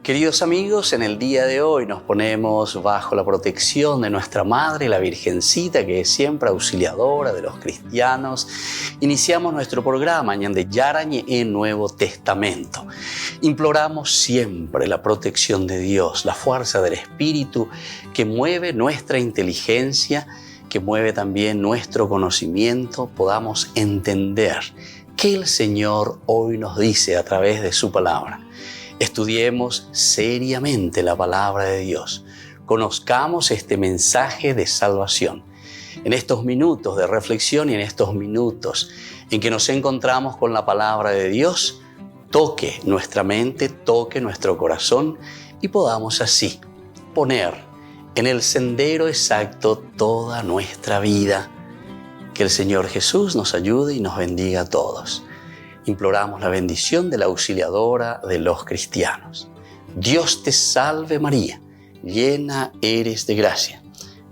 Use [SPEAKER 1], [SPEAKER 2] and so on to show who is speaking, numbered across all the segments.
[SPEAKER 1] Queridos amigos, en el día de hoy nos ponemos bajo la protección de nuestra Madre, la Virgencita, que es siempre auxiliadora de los cristianos. Iniciamos nuestro programa Ñande Yarañe en Nuevo Testamento. Imploramos siempre la protección de Dios, la fuerza del Espíritu que mueve nuestra inteligencia, que mueve también nuestro conocimiento, podamos entender qué el Señor hoy nos dice a través de su palabra. Estudiemos seriamente la palabra de Dios. Conozcamos este mensaje de salvación. En estos minutos de reflexión y en estos minutos en que nos encontramos con la palabra de Dios, toque nuestra mente, toque nuestro corazón y podamos así poner en el sendero exacto toda nuestra vida. Que el Señor Jesús nos ayude y nos bendiga a todos. Imploramos la bendición de la auxiliadora de los cristianos. Dios te salve María, llena eres de gracia.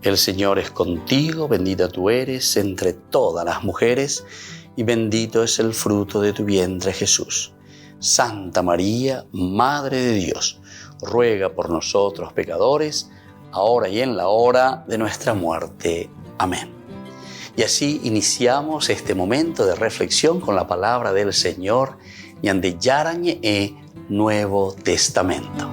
[SPEAKER 1] El Señor es contigo, bendita tú eres entre todas las mujeres y bendito es el fruto de tu vientre Jesús. Santa María, Madre de Dios, ruega por nosotros pecadores, ahora y en la hora de nuestra muerte. Amén. Y así iniciamos este momento de reflexión con la palabra del Señor, Ñande Yarañe Nuevo Testamento.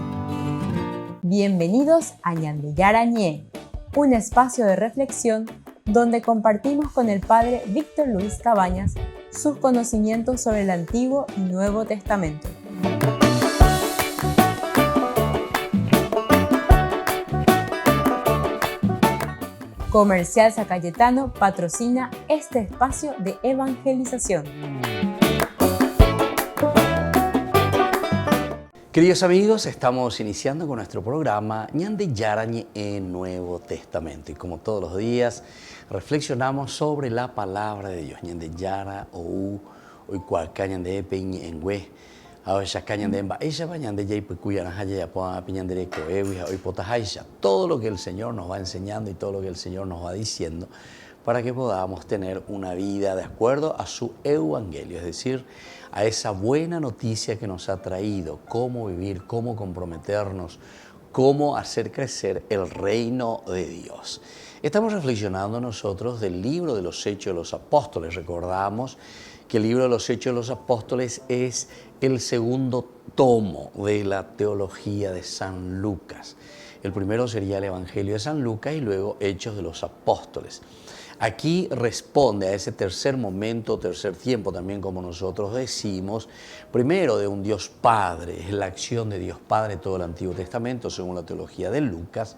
[SPEAKER 2] Bienvenidos a Ñande Yarañe, un espacio de reflexión donde compartimos con el Padre Víctor Luis Cabañas sus conocimientos sobre el Antiguo y Nuevo Testamento. Comercial San Cayetano patrocina este espacio de evangelización.
[SPEAKER 1] Queridos amigos, estamos iniciando con nuestro programa Ñande Yarañe en Nuevo Testamento. Y como todos los días, reflexionamos sobre la palabra de Dios. Ñande Yara o hoy cualca Ñande Peñi en Hue. Todo lo que el Señor nos va enseñando y todo lo que el Señor nos va diciendo para que podamos tener una vida de acuerdo a su evangelio, es decir, a esa buena noticia que nos ha traído, cómo vivir, cómo comprometernos, cómo hacer crecer el reino de Dios. Estamos reflexionando nosotros del libro de los Hechos de los Apóstoles. Recordamos que el libro de los Hechos de los Apóstoles es el segundo tomo de la teología de San Lucas. El primero sería el Evangelio de San Lucas y luego Hechos de los Apóstoles. Aquí responde a ese tercer momento, tercer tiempo también como nosotros decimos, primero de un Dios Padre, es la acción de Dios Padre todo el Antiguo Testamento según la teología de Lucas,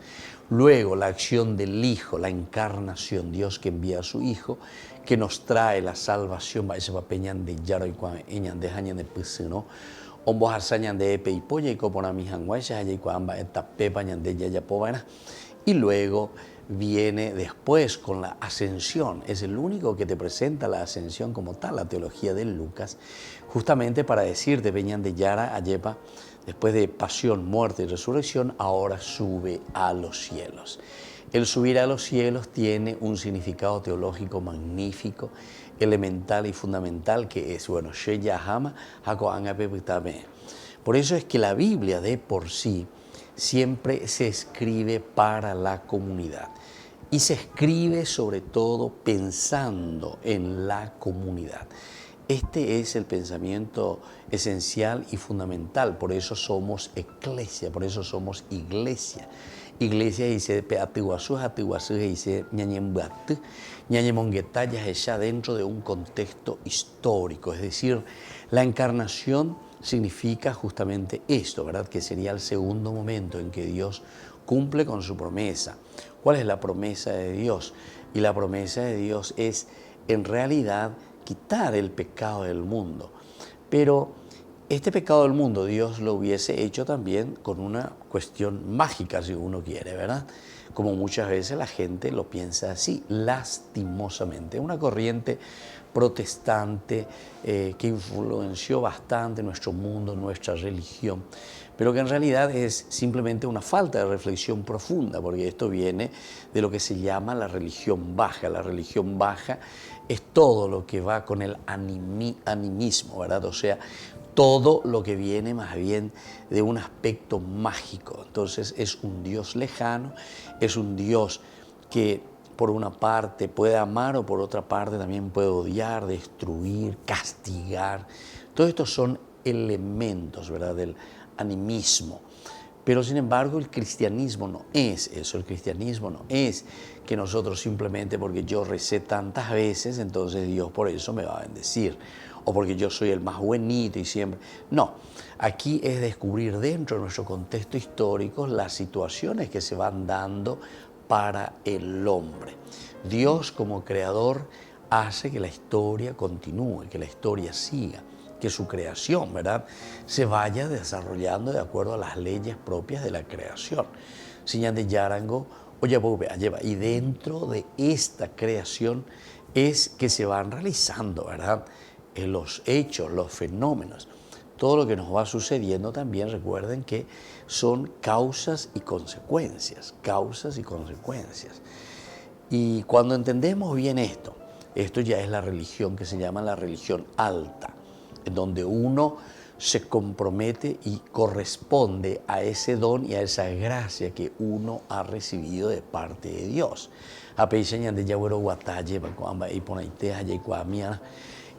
[SPEAKER 1] luego la acción del Hijo, la encarnación, Dios que envía a su Hijo, que nos trae la salvación, y luego viene después con la ascensión. Es el único que te presenta la ascensión como tal, la teología de Lucas, justamente para decirte, Peñan de Yara, Ayepa, después de pasión, muerte y resurrección, ahora sube a los cielos. El subir a los cielos tiene un significado teológico magnífico, elemental y fundamental, que es, bueno, por eso es que la Biblia de por sí siempre se escribe para la comunidad y se escribe sobre todo pensando en la comunidad. Este es el pensamiento esencial y fundamental, por eso somos eclesia, por eso somos iglesia. Iglesia dice dice ya dentro de un contexto histórico, es decir, la encarnación significa justamente esto, ¿verdad? Que sería el segundo momento en que Dios cumple con su promesa. ¿Cuál es la promesa de Dios? Y la promesa de Dios es, en realidad, quitar el pecado del mundo. Pero este pecado del mundo Dios lo hubiese hecho también con una cuestión mágica, si uno quiere, ¿verdad? Como muchas veces la gente lo piensa así, lastimosamente. Una corriente protestante que influenció bastante nuestro mundo, nuestra religión, pero que en realidad es simplemente una falta de reflexión profunda, porque esto viene de lo que se llama la religión baja. La religión baja es todo lo que va con el animismo, ¿verdad? O sea, todo lo que viene más bien de un aspecto mágico. Entonces es un Dios lejano, es un Dios que por una parte puede amar o por otra parte también puede odiar, destruir, castigar. Todos estos son elementos, ¿verdad?, del animismo. Pero sin embargo el cristianismo no es eso, el cristianismo no es que nosotros simplemente porque yo recé tantas veces, entonces Dios por eso me va a bendecir, o porque yo soy el más buenito y siempre. No, aquí es descubrir dentro de nuestro contexto histórico las situaciones que se van dando para el hombre. Dios como creador hace que la historia continúe, que la historia siga, que su creación, ¿verdad?, se vaya desarrollando de acuerdo a las leyes propias de la creación. Señal de Yarango, oye, y dentro de esta creación es que se van realizando, ¿verdad?, los hechos, los fenómenos. Todo lo que nos va sucediendo también, recuerden que son causas y consecuencias, causas y consecuencias. Y cuando entendemos bien esto ya es la religión que se llama la religión alta, en donde uno se compromete y corresponde a ese don y a esa gracia que uno ha recibido de parte de Dios.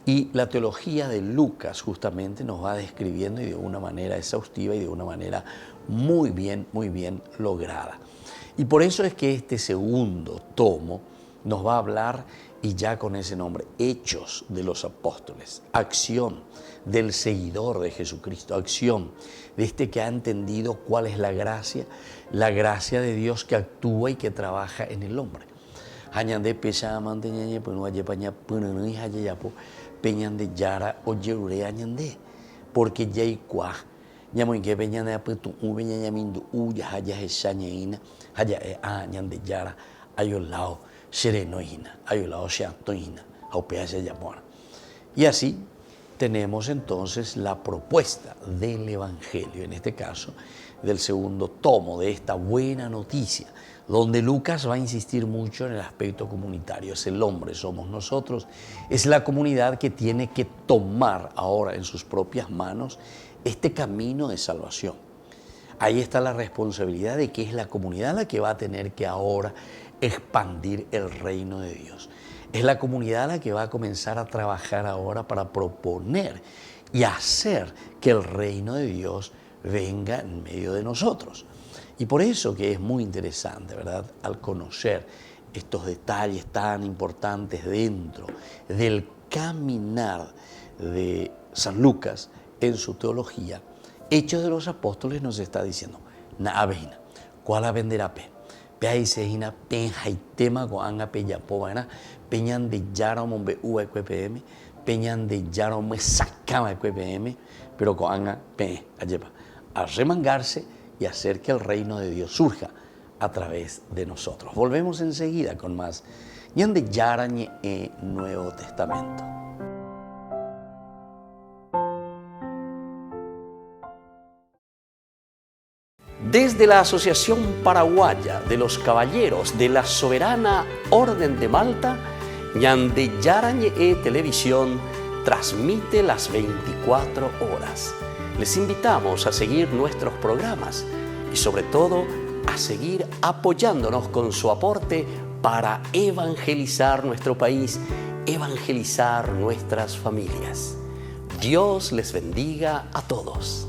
[SPEAKER 1] Y la teología de Lucas justamente nos va describiendo y de una manera exhaustiva y de una manera muy bien lograda. Y por eso es que este segundo tomo nos va a hablar, y ya con ese nombre, Hechos de los Apóstoles, acción del seguidor de Jesucristo, acción de este que ha entendido cuál es la gracia de Dios que actúa y que trabaja en el hombre. Hañande pesa manteñañe pues ayepaña pununu y hayayapo peñande yara oyerure añande porque yaikua ñamo inque peñande aputu ubeña mindu uya haya hesañeina haya añande yara ayolao serenoina ayolao seantoina aupea yapona. Y así tenemos entonces la propuesta del Evangelio, en este caso del segundo tomo de esta buena noticia, donde Lucas va a insistir mucho en el aspecto comunitario. Es el hombre, somos nosotros, es la comunidad que tiene que tomar ahora en sus propias manos este camino de salvación. Ahí está la responsabilidad de que es la comunidad la que va a tener que ahora expandir el reino de Dios. Es la comunidad la que va a comenzar a trabajar ahora para proponer y hacer que el reino de Dios venga en medio de nosotros. Y por eso que es muy interesante, ¿verdad?, al conocer estos detalles tan importantes dentro del caminar de San Lucas en su teología, Hechos de los Apóstoles nos está diciendo, naabejina, ¿cuál a vender a pe? Peaisejina, penjaitema goanga peyapobana, peñan de yara mombe ua QPM, peñan de yara mombe sacama QPM, pero goanga pe, ayepa, a remangarse y hacer que el reino de Dios surja a través de nosotros. Volvemos enseguida con más ñan de Yarañe Nuevo Testamento. Desde la Asociación Paraguaya de los Caballeros de la Soberana Orden de Malta, ñan de Yarañe Televisión transmite las 24 horas. Les invitamos a seguir nuestros programas y sobre todo a seguir apoyándonos con su aporte para evangelizar nuestro país, evangelizar nuestras familias. Dios les bendiga a todos.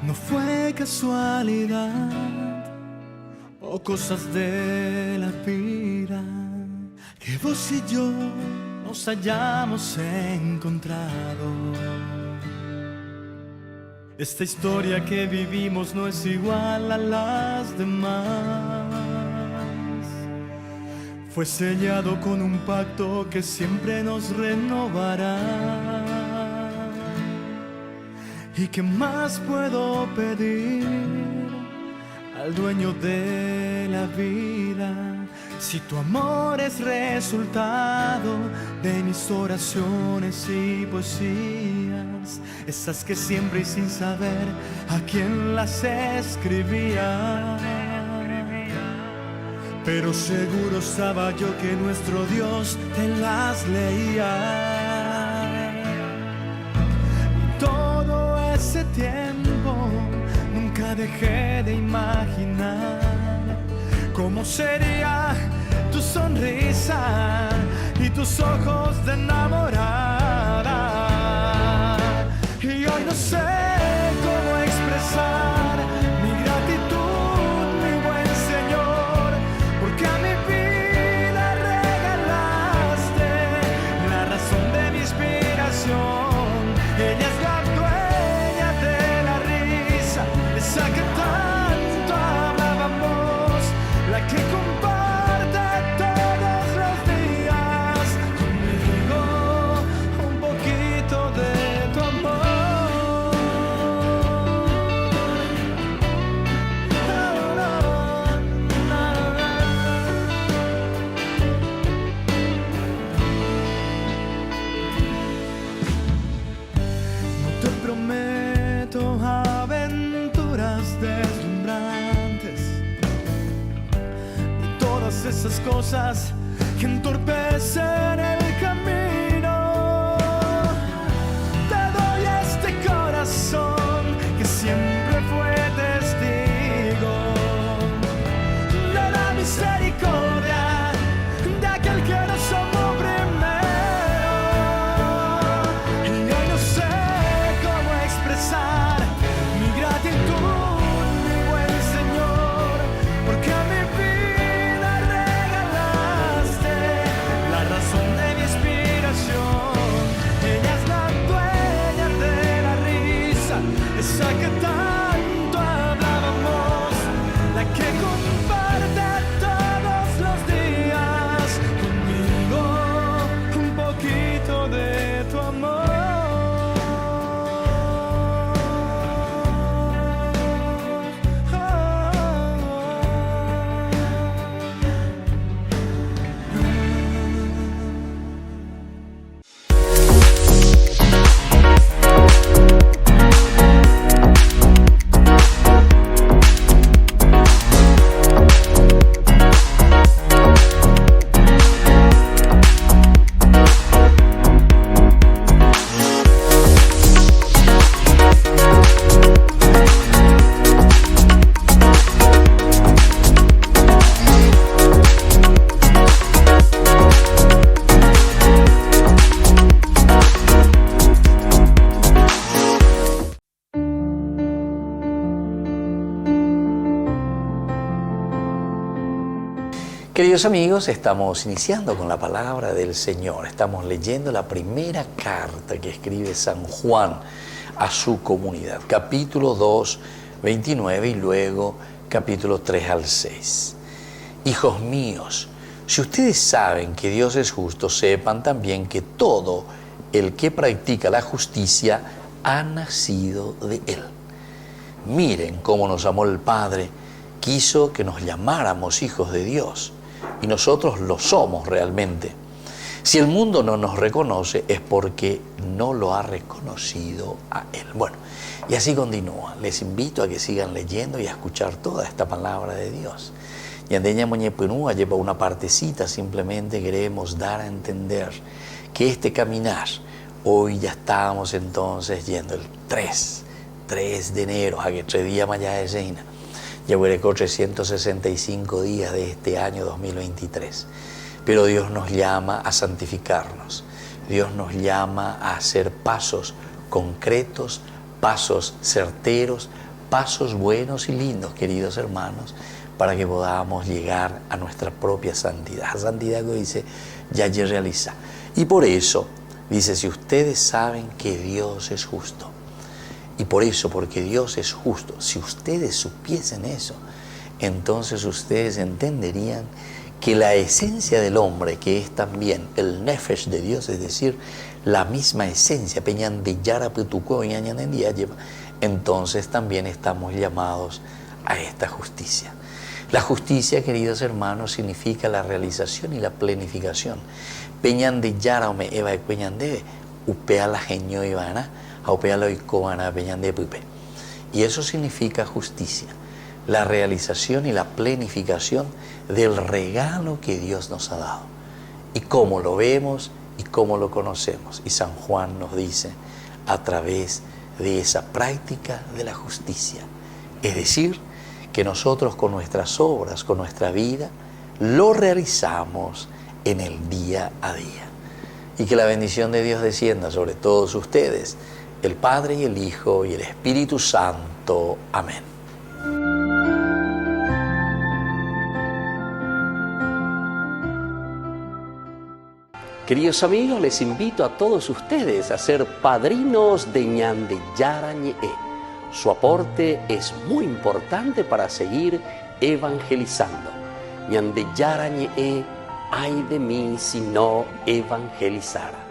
[SPEAKER 3] No fue casualidad o cosas de la vida que vos y yo nos hayamos encontrado. Esta historia que vivimos no es igual a las demás. Fue sellado con un pacto que siempre nos renovará. ¿Y qué más puedo pedir al dueño de la vida? Si tu amor es resultado de mis oraciones y poesías, esas que siempre y sin saber a quién las escribía, pero seguro estaba yo que nuestro Dios te las leía. Y todo ese tiempo nunca dejé de imaginar cómo sería tu sonrisa y tus ojos de enamorada. Y hoy no sé cómo expresar mi gratitud, mi buen Señor, porque a mi vida regalaste la razón de mi inspiración. Ella es la dueña de la risa, esa que tanto hablábamos, la que comparte todos los días conmigo un poquito de tu amor. No te prometo aventuras deslumbrantes, esas cosas que entorpecen el camino. Te doy este corazón que siempre fue testigo de la misericordia de aquel que nos amó primero. Y hoy no sé cómo expresar mi gratitud, mi buen Señor, porque a mi esa que tanto hablábamos, la que comparte todos los días conmigo un poquito de tu amor.
[SPEAKER 1] Queridos amigos, estamos iniciando con la palabra del Señor. Estamos leyendo la primera carta que escribe San Juan a su comunidad. Capítulo 2, 29 y luego capítulo 3 al 6. Hijos míos, si ustedes saben que Dios es justo, sepan también que todo el que practica la justicia ha nacido de Él. Miren cómo nos amó el Padre, quiso que nos llamáramos hijos de Dios. Y nosotros lo somos realmente. Si el mundo no nos reconoce es porque no lo ha reconocido a Él. Bueno, y así continúa. Les invito a que sigan leyendo y a escuchar toda esta palabra de Dios. Y andeña moñepunúa lleva una partecita, simplemente queremos dar a entender que este caminar, hoy ya estamos entonces yendo el 3 de enero, a que 3 días más allá de Seina. Ya hubo 365 días de este año 2023. Pero Dios nos llama a santificarnos. Dios nos llama a hacer pasos concretos, pasos certeros, pasos buenos y lindos, queridos hermanos, para que podamos llegar a nuestra propia santidad. La santidad que dice, ya realiza. Y por eso, dice, si ustedes saben que Dios es justo, y por eso, porque Dios es justo, si ustedes supiesen eso, entonces ustedes entenderían que la esencia del hombre, que es también el nefesh de Dios, es decir, la misma esencia, entonces también estamos llamados a esta justicia. La justicia, queridos hermanos, significa la realización y la plenificación. Peñande yara ome eva e peñande upea la genio ivana, a upea la oicovana peñande pupe. Y eso significa justicia, la realización y la plenificación del regalo que Dios nos ha dado. Y cómo lo vemos y cómo lo conocemos. Y San Juan nos dice, a través de esa práctica de la justicia. Es decir, que nosotros con nuestras obras, con nuestra vida, lo realizamos en el día a día. Y que la bendición de Dios descienda sobre todos ustedes, el Padre y el Hijo y el Espíritu Santo. Amén. Queridos amigos, les invito a todos ustedes a ser padrinos de Ñande Yara Ñe'e. Su aporte es muy importante para seguir evangelizando. Ñande Yara Ñe'e, ay de mí si no evangelizara.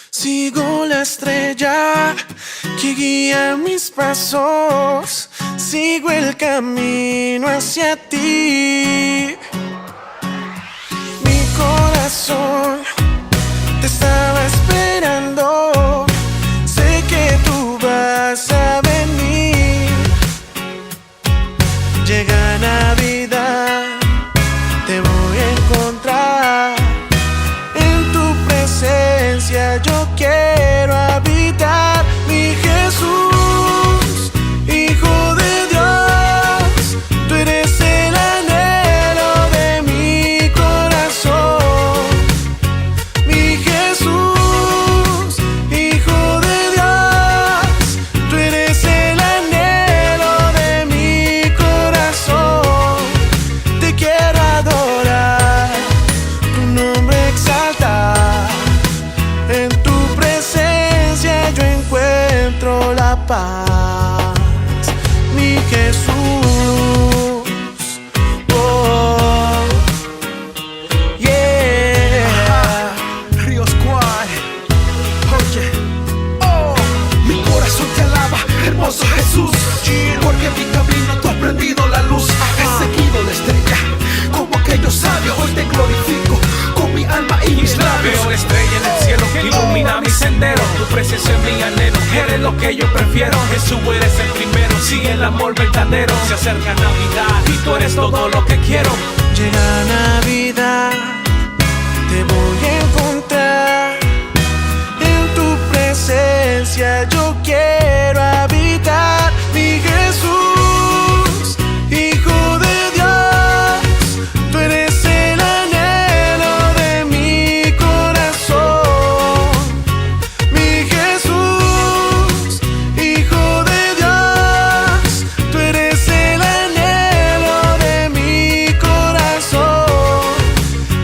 [SPEAKER 3] Sigo la estrella que guía mis pasos, sigo el camino hacia ti. Mi corazón te estaba esperando, sé que tú vas a venir. Llega Navidad, te voy a encontrar, en tu presencia yo quiero habitar. Mi Jesús, Hijo de Dios, tú eres el anhelo de mi corazón. Mi Jesús, Hijo de Dios, tú eres el anhelo de mi corazón. Te quiero adorar, tu nombre exaltar, en tu presencia yo encuentro la paz. Mi Jesús, oh, yeah.
[SPEAKER 4] Ríos Squad, oye, oh, mi corazón te alaba, hermoso Jesús, porque en mi camino tú has prendido la luz, he seguido la estrella, como aquellos sabios, hoy te glorifico, con mi alma y mis labios.
[SPEAKER 5] Veo la estrella en el cielo que ilumina mi sendero, tu presencia es mi anhelo, eres lo que yo prefiero. Jesús, eres el primero, sigue el amor verdadero. Se acerca Navidad y tú eres todo lo que quiero.
[SPEAKER 3] Llega Navidad, te voy a encontrar, en tu presencia yo quiero habitar. Mi Jesús, Hijo de Dios, tú eres el anhelo de mi corazón. Mi Jesús, Hijo de Dios, tú eres el anhelo de mi corazón.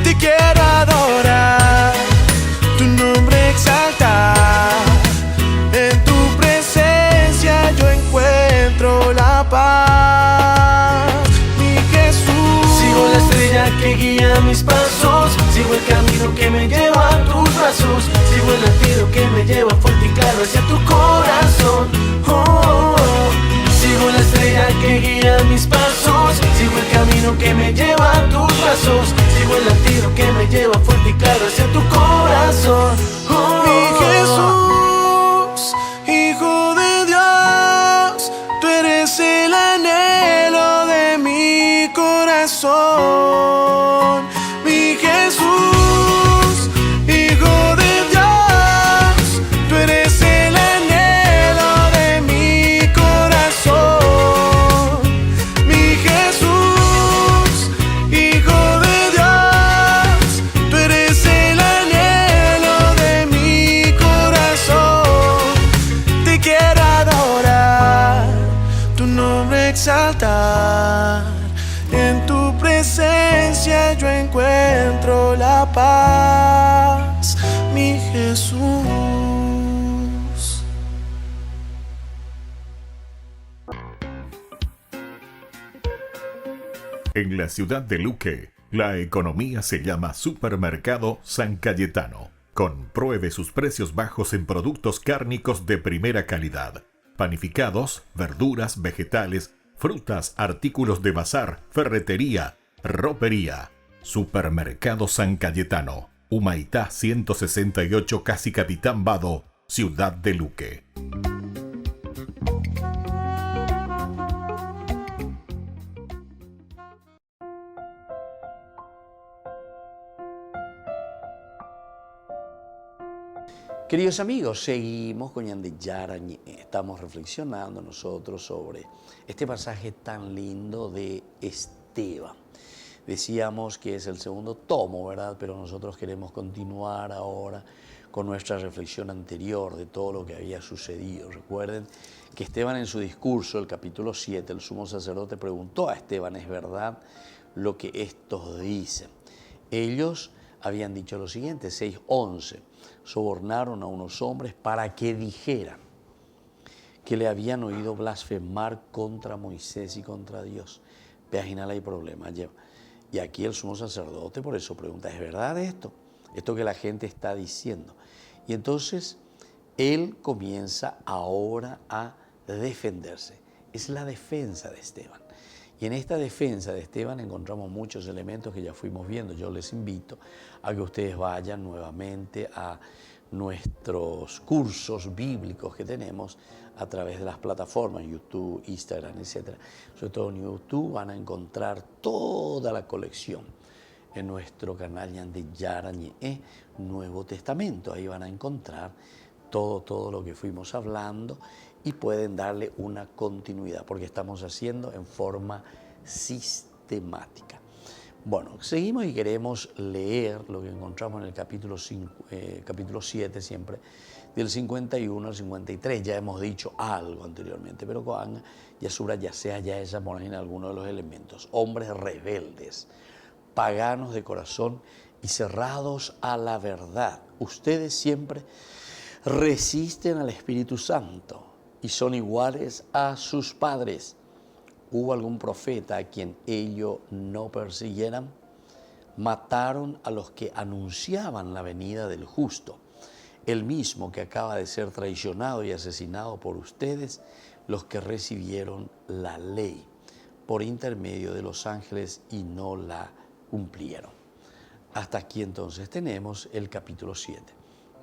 [SPEAKER 3] Te quiero adorar, tu nombre exaltar, en tu presencia yo encuentro la paz. Mi Jesús, sigo la estrella que guía mis pasos, sigo el camino que me lleva a tus brazos, sigo el latido que me lleva fuerte y claro hacia tu corazón. Oh, oh, oh. Sigo la estrella que guía mis pasos, sigo el camino que me lleva a tus brazos, sigo el latido que me lleva fuerte y claro hacia tu corazón. Oh, mi Jesús, Hijo de Dios, tú eres el anhelo de mi corazón. Mi Jesús, Hijo de Dios, tú eres el anhelo de mi corazón. Mi Jesús, Hijo de Dios, tú eres el anhelo de mi corazón. Te quiero adorar, tu nombre exaltar, en tu presencia yo encuentro la paz. Mi Jesús.
[SPEAKER 6] En la ciudad de Luque, la economía se llama Supermercado San Cayetano. Compruebe sus precios bajos en productos cárnicos de primera calidad, panificados, verduras, vegetales, frutas, artículos de bazar, ferretería, ropería. Supermercado San Cayetano, Humaitá 168, Casi Capitán Vado, Ciudad de Luque.
[SPEAKER 1] Queridos amigos, seguimos con Ñande Yarañé. Estamos reflexionando nosotros sobre este pasaje tan lindo de Esteban. Decíamos que es el segundo tomo, ¿verdad? Pero nosotros queremos continuar ahora con nuestra reflexión anterior de todo lo que había sucedido. Recuerden que Esteban en su discurso, el capítulo 7, el sumo sacerdote preguntó a Esteban, ¿es verdad lo que estos dicen? Ellos habían dicho lo siguiente, 6:11, sobornaron a unos hombres para que dijeran que le habían oído blasfemar contra Moisés y contra Dios. Página hay problema. Y aquí el sumo sacerdote por eso pregunta, ¿es verdad esto? Esto que la gente está diciendo. Y entonces él comienza ahora a defenderse. Es la defensa de Esteban. Y en esta defensa de Esteban encontramos muchos elementos que ya fuimos viendo. Yo les invito a que ustedes vayan nuevamente a nuestros cursos bíblicos que tenemos a través de las plataformas YouTube, Instagram, etc. Sobre todo en YouTube van a encontrar toda la colección en nuestro canal Ñande Yarañé, Nuevo Testamento. Ahí van a encontrar todo lo que fuimos hablando y pueden darle una continuidad porque estamos haciendo en forma sistemática. Bueno, seguimos y queremos leer lo que encontramos en el capítulo 7 siempre, del 51 al 53. Ya hemos dicho algo anteriormente, pero con ya subrayase allá esa ponen algunos de los elementos. Hombres rebeldes, paganos de corazón y cerrados a la verdad. Ustedes siempre resisten al Espíritu Santo y son iguales a sus padres. ¿Hubo algún profeta a quien ellos no persiguieran? Mataron a los que anunciaban la venida del justo, el mismo que acaba de ser traicionado y asesinado por ustedes, los que recibieron la ley por intermedio de los ángeles y no la cumplieron. Hasta aquí entonces tenemos el capítulo 7,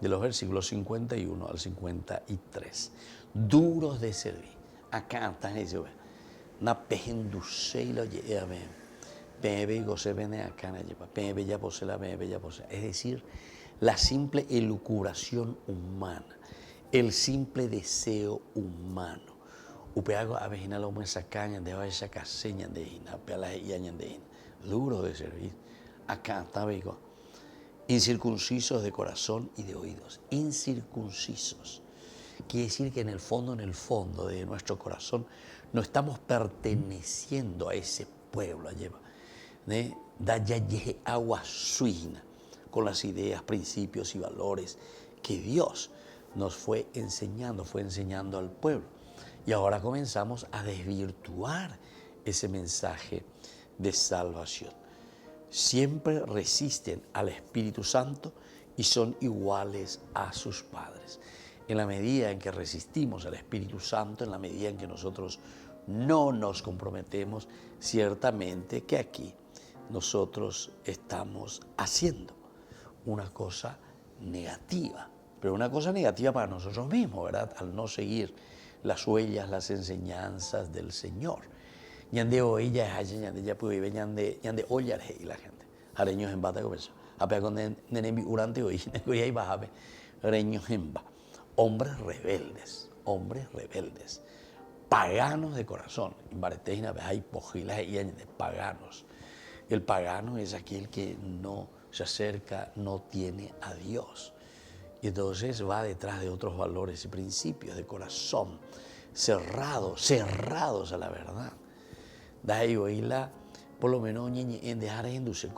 [SPEAKER 1] de los versículos 51 al 53. Duros de servir. Acá están ellos. Na pehendusela lleve. Pebe goce bene acá na lleva. Pebe ya posee la pebe ya posee. Es decir, la simple elucubración humana, el simple deseo humano. Upeago a vejina lo me sacañan de esa caseña de hina, peala y añan de hina. Duro de servir. Acá está bego. Incircuncisos de corazón y de oídos. Incircuncisos. Quiere decir que en el fondo de nuestro corazón no estamos perteneciendo a ese pueblo allá. Da ya agua suina con las ideas, principios y valores que Dios nos fue enseñando al pueblo. Y ahora comenzamos a desvirtuar ese mensaje de salvación. Siempre resisten al Espíritu Santo y son iguales a sus padres. En la medida en que resistimos al Espíritu Santo, en la medida en que nosotros no nos comprometemos, ciertamente que aquí nosotros estamos haciendo una cosa negativa, pero una cosa negativa para nosotros mismos, ¿verdad? Al no seguir las huellas, las enseñanzas del Señor. Ñande hoy ya es ñande ya puede ver ñande ollar y la gente. Areños en bata con eso. Apea con nenemi urante hoy y ahí va areños en ba. Hombres rebeldes, paganos de corazón. En Bareteina hay pojilas y de paganos. El pagano es aquel que no se acerca, no tiene a Dios. Y entonces va detrás de otros valores y principios de corazón, cerrados a la verdad. Da ahí oíla, por lo menos en dejar de inducir,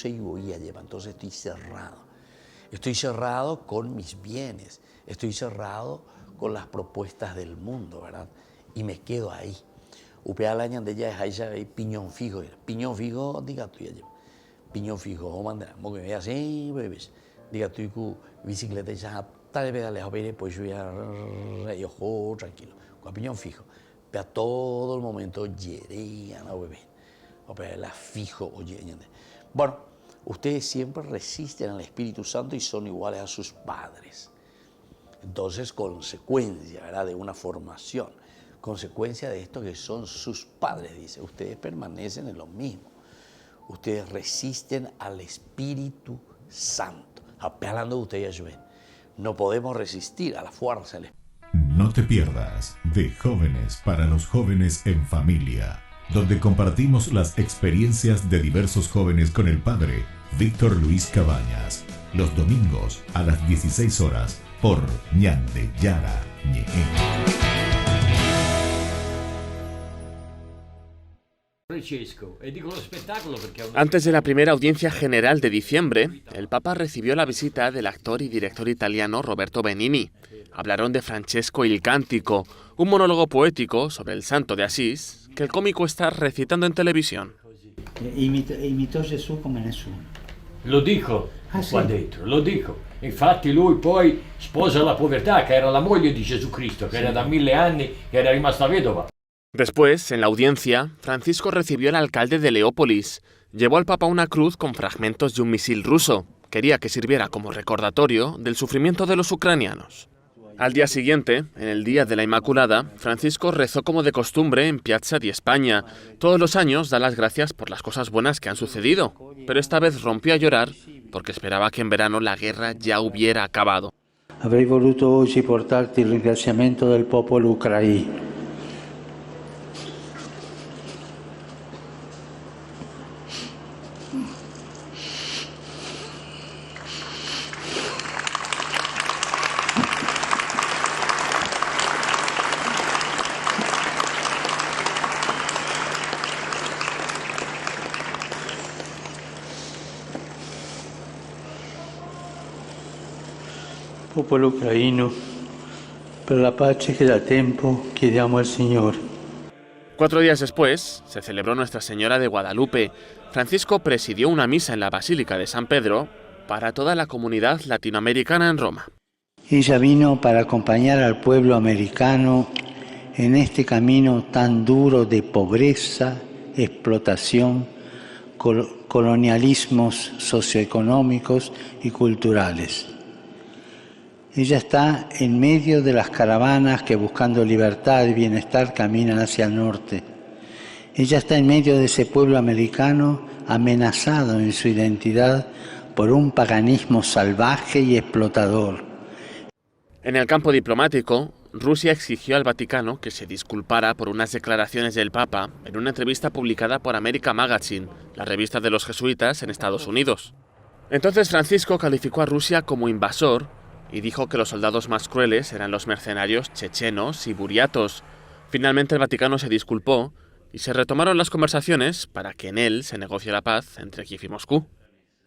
[SPEAKER 1] y voy a llevar. Entonces estoy cerrado. Estoy cerrado con mis bienes, estoy cerrado con las propuestas del mundo, ¿verdad? Y me quedo ahí. Upea la ñande ya es ahí piñón fijo. Piñón fijo, diga tú ya lleva. Piñón fijo, o mandar, porque me así, bebés. Diga tú y cu bicicleta y ya tal vez le a ver, pues yo ya tranquilo. Con piñón fijo. a todo el momento yerean a bebé. O la fijo oye. Bueno, ustedes siempre resisten al Espíritu Santo y son iguales a sus padres. Entonces, consecuencia, ¿verdad?, de una formación, consecuencia de esto que son sus padres, dice, ustedes permanecen en lo mismo. Ustedes resisten al Espíritu Santo. Hablando de ustedes, no podemos resistir a la fuerza del Espíritu.
[SPEAKER 6] No te pierdas de Jóvenes para los Jóvenes en Familia, donde compartimos las experiencias de diversos jóvenes con el padre Víctor Luis Cabañas, los domingos a las 16 horas por Ñande Yara Ñe.
[SPEAKER 7] Antes de la primera audiencia general de diciembre, el Papa recibió la visita del actor y director italiano Roberto Benigni. Hablaron de Francesco il Cantico, un monólogo poético sobre el santo de Asís que el cómico está recitando en televisión.
[SPEAKER 8] Imitò Gesù come nessuno.
[SPEAKER 9] Lo dico
[SPEAKER 8] sì.
[SPEAKER 9] qua dentro, lo dico. Infatti lui poi sposa la povertà, che era la moglie di Gesù Cristo, che era da 1000 anni, che era rimasta vedova.
[SPEAKER 7] Después, en la audiencia, Francisco recibió al alcalde de Leópolis. Llevó al Papa una cruz con fragmentos de un misil ruso. Quería que sirviera como recordatorio del sufrimiento de los ucranianos. Al día siguiente, en el Día de la Inmaculada, Francisco rezó como de costumbre en Piazza di España. Todos los años da las gracias por las cosas buenas que han sucedido, pero esta vez rompió a llorar porque esperaba que en verano la guerra ya hubiera acabado.
[SPEAKER 8] Avrei voluto oggi portarti il ringraziamento del popolo ucraino. Popolo ucraino, per la pace che da tempo chiediamo al Señor.
[SPEAKER 7] 4 días después, se celebró Nuestra Señora de Guadalupe. Francisco presidió una misa en la Basílica de San Pedro para toda la comunidad latinoamericana en Roma.
[SPEAKER 8] Ella vino para acompañar al pueblo americano en este camino tan duro de pobreza, explotación, colonialismos socioeconómicos y culturales. Ella está en medio de las caravanas que buscando libertad y bienestar caminan hacia el norte. Ella está en medio de ese pueblo americano amenazado en su identidad por un paganismo salvaje y explotador.
[SPEAKER 7] En el campo diplomático, Rusia exigió al Vaticano que se disculpara por unas declaraciones del Papa en una entrevista publicada por America Magazine, la revista de los jesuitas en Estados Unidos. Entonces Francisco calificó a Rusia como invasor y dijo que los soldados más crueles eran los mercenarios chechenos y buriatos. Finalmente el Vaticano se disculpó y se retomaron las conversaciones para que en él se negocie la paz entre Kiev y Moscú.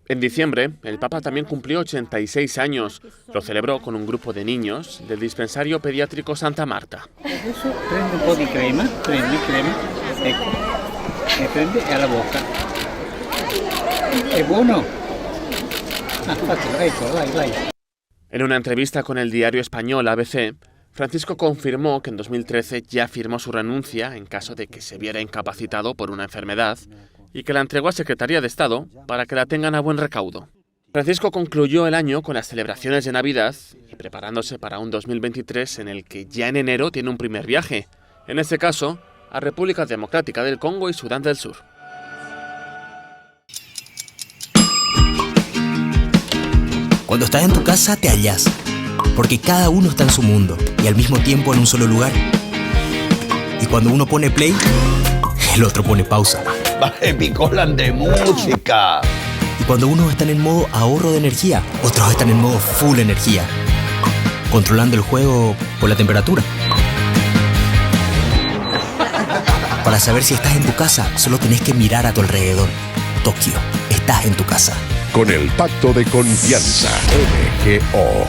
[SPEAKER 7] En diciembre, el Papa también cumplió 86 años. Lo celebró con un grupo de niños del dispensario pediátrico Santa Marta.
[SPEAKER 8] Adesso prende un po' di crema, ecco, e prende alla bocca. È buono? Fatelo, ecco, vai.
[SPEAKER 7] En una entrevista con el diario español ABC, Francisco confirmó que en 2013 ya firmó su renuncia en caso de que se viera incapacitado por una enfermedad y que la entregó a Secretaría de Estado para que la tengan a buen recaudo. Francisco concluyó el año con las celebraciones de Navidad y preparándose para un 2023 en el que ya en enero tiene un primer viaje, en este caso a República Democrática del Congo y Sudán del Sur.
[SPEAKER 10] Cuando estás en tu casa te hallas, porque cada uno está en su mundo y al mismo tiempo en un solo lugar. Y cuando uno pone play, el otro pone pausa.
[SPEAKER 11] Picolan de música.
[SPEAKER 10] Y cuando unos están en modo ahorro de energía, otros están en modo full energía, controlando el juego por la temperatura. Para saber si estás en tu casa, solo tenés que mirar a tu alrededor. Tokio, estás en tu casa.
[SPEAKER 6] Con el Pacto de Confianza, MGO.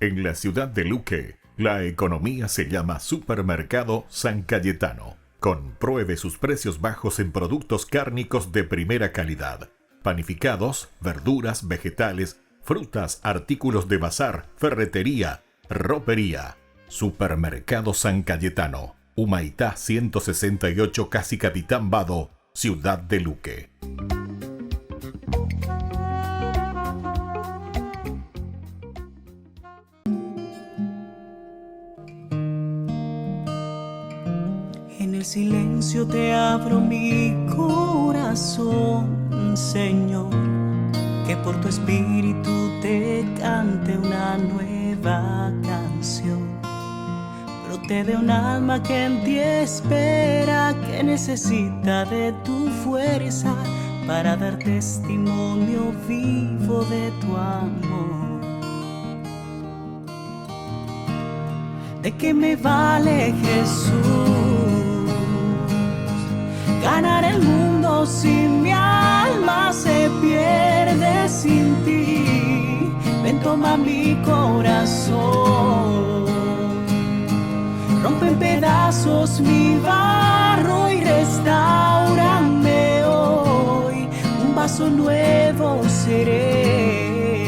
[SPEAKER 6] En la ciudad de Luque, la economía se llama Supermercado San Cayetano. Compruebe sus precios bajos en productos cárnicos de primera calidad. Panificados, verduras, vegetales, frutas, artículos de bazar, ferretería, Ropería, Supermercado San Cayetano, Humaitá 168, casi Capitán Vado, Ciudad de Luque.
[SPEAKER 3] En el silencio te abro mi corazón, Señor, que por tu espíritu te cante una nueva canción. Brote de un alma que en ti espera, que necesita de tu fuerza para dar testimonio vivo de tu amor. ¿De qué me vale, Jesús, ganar el mundo si mi alma se pierde sin ti? Ven, toma mi corazón, rompe en pedazos mi barro y restaurame hoy. Un vaso nuevo seré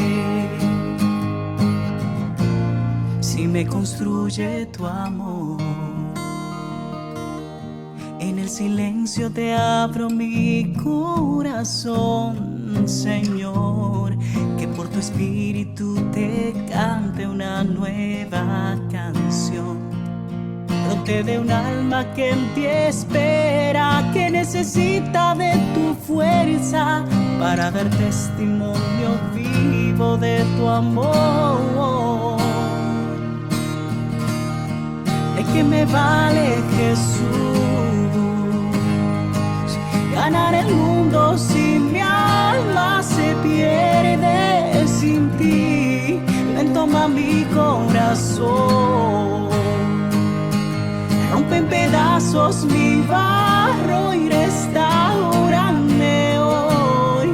[SPEAKER 3] si me construye tu amor. En el silencio te abro mi corazón, Señor, que por tu espíritu te cante una nueva canción. Brote de un alma que en ti espera, que necesita de tu fuerza para dar testimonio vivo de tu amor. ¿De qué me vale, Jesús, ganar el mundo si mi alma se pierde sin ti? Ven, toma mi corazón, rompe en pedazos mi barro y restaurame hoy.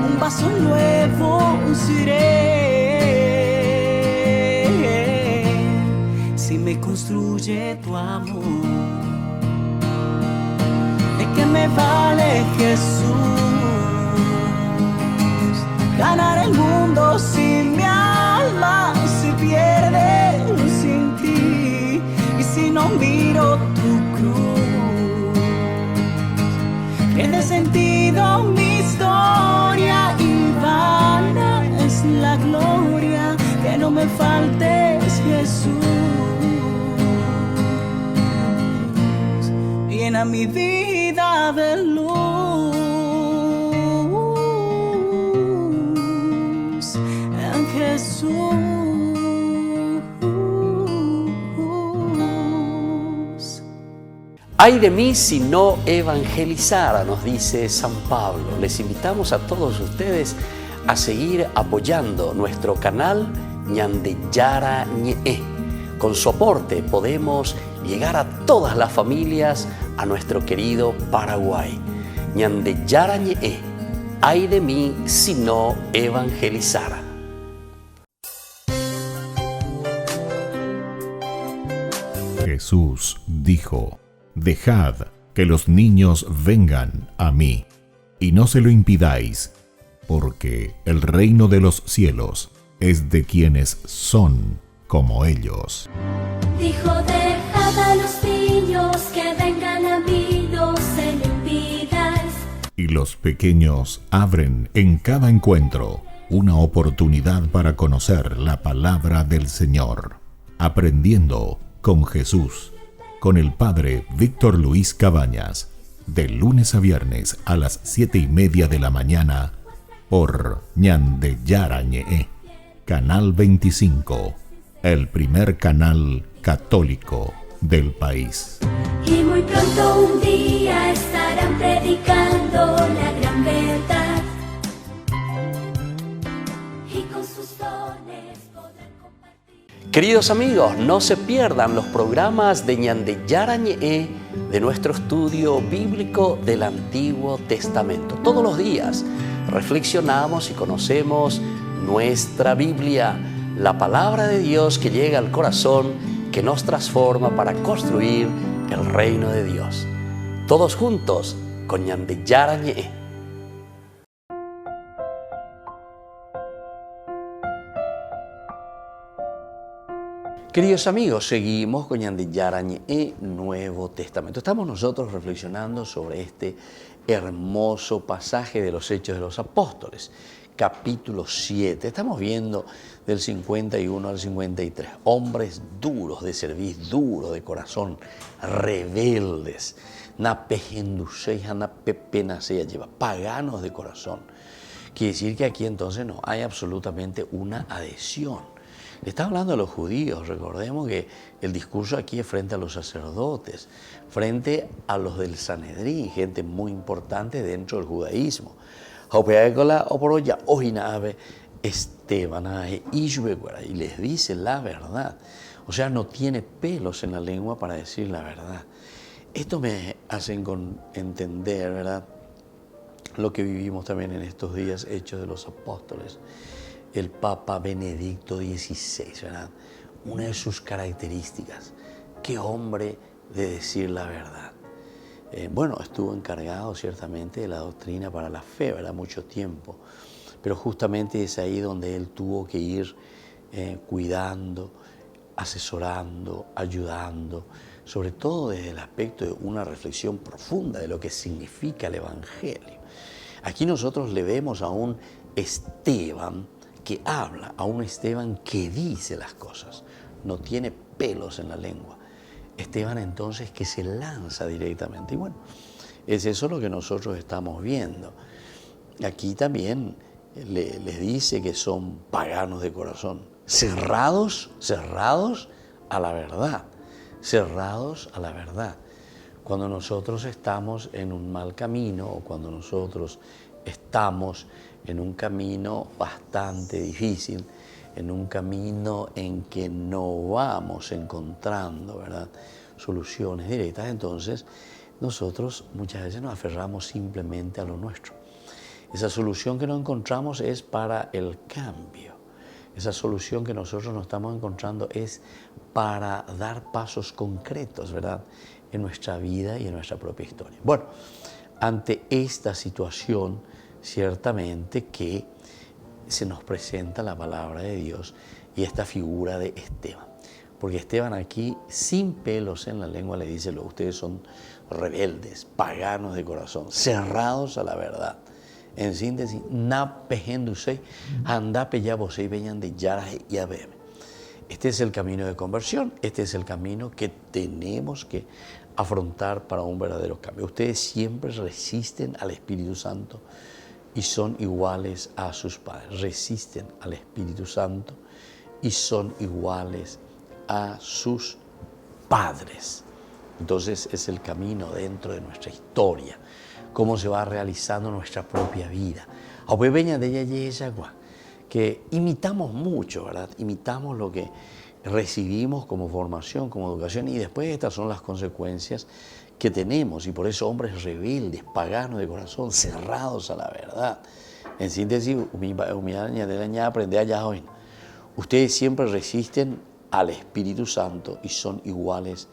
[SPEAKER 3] Un vaso nuevo seré si me construye tu amor. ¿De qué me vale, Jesús, ganar el mundo si mi alma se pierde sin ti? Y si no miro tu cruz, pierde sentido mi historia y vana es la gloria. Que no me faltes, Jesús, llena mi vida de luz, en Jesús.
[SPEAKER 1] Ay de mí si no evangelizara, nos dice San Pablo. Les invitamos a todos ustedes a seguir apoyando nuestro canal Ñande Yara Ñe. Con su aporte podemos llegar a todas las familias a nuestro querido Paraguay. Ñande Yara Ñe. Ay de mí si no evangelizara.
[SPEAKER 6] Jesús dijo: Dejad que los niños vengan a mí, y no se lo impidáis, porque el reino de los cielos es de quienes son como ellos.
[SPEAKER 12] Dijo: dejad a los niños que vengan a mí, no se lo impidáis.
[SPEAKER 6] Y los pequeños abren en cada encuentro una oportunidad para conocer la palabra del Señor, aprendiendo con Jesús, con el Padre Víctor Luis Cabañas, de lunes a viernes a las 7:30 de la mañana, por Ñande Yara Ñe, Canal 25, el primer canal católico del país.
[SPEAKER 12] Y muy pronto un día estarán predicando la gran verdad, y con sus dones podrán compartir.
[SPEAKER 1] Queridos amigos, no se pierdan los programas de Ñande Yara Ñe, de nuestro estudio bíblico del Antiguo Testamento. Todos los días reflexionamos y conocemos nuestra Biblia, la palabra de Dios que llega al corazón, que nos transforma para construir el reino de Dios. Todos juntos con Ñande Yara Ñe. Queridos amigos, seguimos con Yarañe y Nuevo Testamento. Estamos nosotros reflexionando sobre este hermoso pasaje de los Hechos de los Apóstoles, capítulo 7. Estamos viendo del 51 al 53. Hombres duros de servir, duros de corazón, rebeldes, paganos de corazón. Quiere decir que aquí entonces no hay absolutamente una adhesión. Le está hablando a los judíos. Recordemos que el discurso aquí es frente a los sacerdotes, frente a los del Sanedrín, gente muy importante dentro del judaísmo. Esteban y les dice la verdad. O sea, no tiene pelos en la lengua para decir la verdad. Esto me hace entender, ¿verdad?, lo que vivimos también en estos días, Hechos de los Apóstoles. El Papa Benedicto XVI, ¿verdad? Una de sus características, qué hombre de decir la verdad. Bueno, estuvo encargado ciertamente de la doctrina para la fe, ¿verdad?, mucho tiempo, pero justamente es ahí donde él tuvo que ir cuidando, asesorando, ayudando, sobre todo desde el aspecto de una reflexión profunda de lo que significa el Evangelio. Aquí nosotros le vemos a un Esteban que habla, a un Esteban que dice las cosas, no tiene pelos en la lengua. Esteban entonces que se lanza directamente. Y bueno, es eso lo que nosotros estamos viendo. Aquí también les dice que son paganos de corazón, cerrados a la verdad, cerrados a la verdad. Cuando nosotros estamos en un mal camino o cuando nosotros estamos en un camino bastante difícil, en un camino en que no vamos encontrando, ¿verdad?, soluciones directas, entonces nosotros muchas veces nos aferramos simplemente a lo nuestro. Esa solución que no encontramos es para el cambio. Esa solución que nosotros nos estamos encontrando es para dar pasos concretos, ¿verdad?, en nuestra vida y en nuestra propia historia. Bueno, ante esta situación, ciertamente que se nos presenta la palabra de Dios y esta figura de Esteban. Porque Esteban aquí, sin pelos en la lengua, le dice: ustedes son rebeldes, paganos de corazón, cerrados a la verdad. En síntesis, este es el camino de conversión, este es el camino que tenemos que afrontar para un verdadero cambio. Ustedes siempre resisten al Espíritu Santo y son iguales a sus padres. Resisten al Espíritu Santo y son iguales a sus padres. Entonces es el camino dentro de nuestra historia, cómo se va realizando nuestra propia vida. Que imitamos mucho, ¿verdad? Imitamos lo que recibimos como formación, como educación, y después estas son las consecuencias que tenemos, y por eso hombres rebeldes, paganos de corazón, cerrados a la verdad. En síntesis, ustedes siempre resisten al Espíritu Santo y son iguales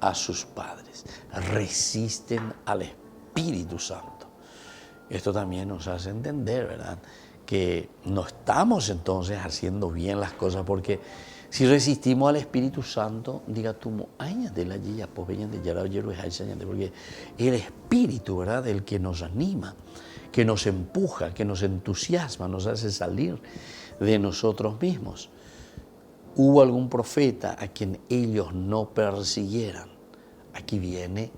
[SPEAKER 1] a sus padres. Resisten al Espíritu Santo. Esto también nos hace entender, ¿verdad?, que no estamos entonces haciendo bien las cosas, porque si resistimos al Espíritu Santo, diga tú, porque el Espíritu, ¿verdad?, el que nos anima, que nos empuja, que nos entusiasma, nos hace salir de nosotros mismos. Hubo algún profeta a quien ellos no persiguieran. Aquí viene